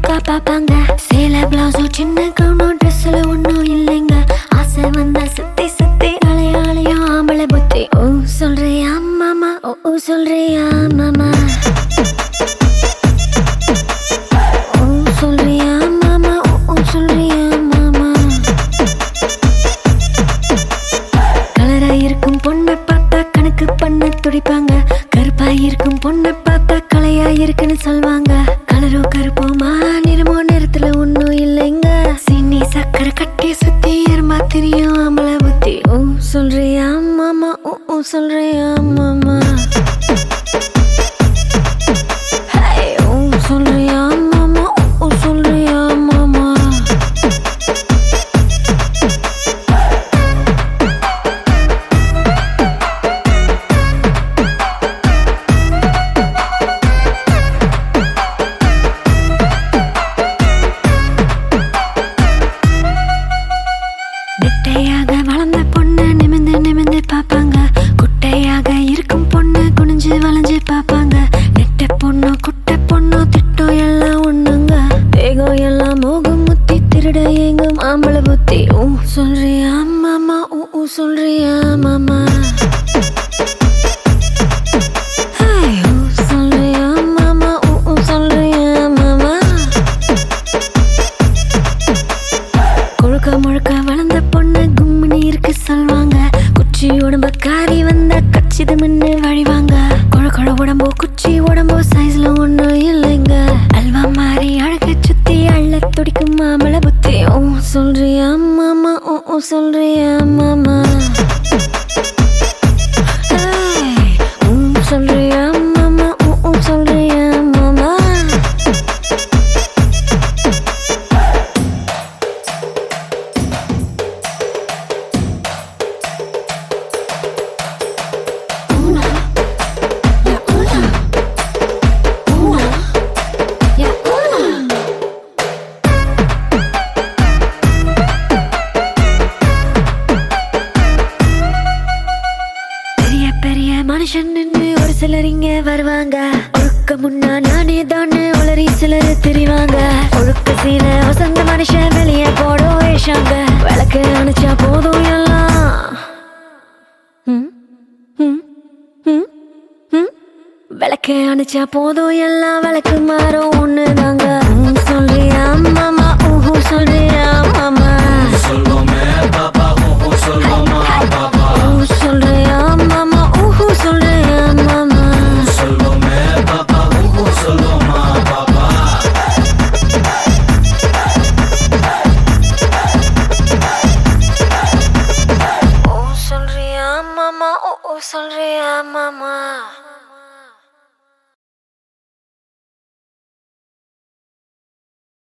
சிரிப்பா பாப்பாங்க. சேலை பிளவுஸோ சின்ன கவுனோ ட்ரெஸ்ல ஒன்னும் இல்லைங்க. ஆசை வந்தா சுத்தி சுத்தி அலையாளையும் ஆம்பளை புத்தி. ஓ சொல்றியா மாமா, ஓ சொல்றியா மாமா, ஓ சொல்றியா மாமா, ஓ சொல்றியா மாமா. கலரா இருக்கும் பொண்ணை பார்த்தா கணக்கு பண்ண துடிப்பாங்க. கருப்பா இருக்கும் பொண்ணை பார்த்தா கலையா இருக்குன்னு சொல்வாங்க. கலரோ கருப்போமா நிறமோ நிறத்துல ஒன்னும் இல்லைங்க. சீனி சக்கரை கட்டி சுத்தி எருமா தெரியும் ஆம்பளை புத்தி. ஓ சொல்றியா மாமா, ஓ சொல்றியா மாமா, ஓ சொல்றியா மாமா, ஓ சொல்றியா மாமா. நெட்டையாக வளர்ந்த பொண்ணு நிமிந்து நிமிந்து பாப்பாங்க. குட்டையாக இருக்கும் பொண்ணு குனிஞ்சு வளைஞ்சு பாப்பாங்க. நெட்ட பொண்ணு குட்டை பொண்ணு திட்டம் எல்லாம் ஒண்ணுங்க. தேகம் எல்லாம் மோகம் முத்தி திருட எங்கும் ஆம்பளை புத்தி. ஓ சொல்றியா மாமா, ஓ சொல்றியா மாமா, ஓ சொல்றியா மாமா, ஓ சொல்றியா மாமா. கொழுக்க முழுக்க வளர்ந்த பொண்ணு கும்மினி இருக்கு சொல்வாங்க. குச்சி உடம்ப காரி வந்த கச்சிது மின்னு வழிவாங்க. கொழ கொழ உடம்போ குச்சி உடம்போ சைஸ்ல ஒன்னும் இல்லைங்க. அல்வா மாறி அழக சுத்தி அள்ள துடிக்கும் மாமளை புத்தி. ஓ சொல்றியா மாமா, ஓ சொல்றியா மாமா, ஓ சொல்றியா மாமா, ஓ சொல்றியா மாமா. பெரிய பெரிய மனுஷன் நின்று ஒரு சிலர் இங்க வருவாங்க. ஒழுக்க முன்னா நானே தானே உளறி சிலர் திரிவாங்க. ஒழுக்க சீல வசந்த மனுஷன் வெளியே போடும் வேஷாங்க. விளக்கு அணைச்சா போதும் எல்லாம் விளக்கு அணைச்சா போதும் எல்லாம் விளக்கு மாறும் ஒண்ணுதாங்க. சொல்றியா மாமா,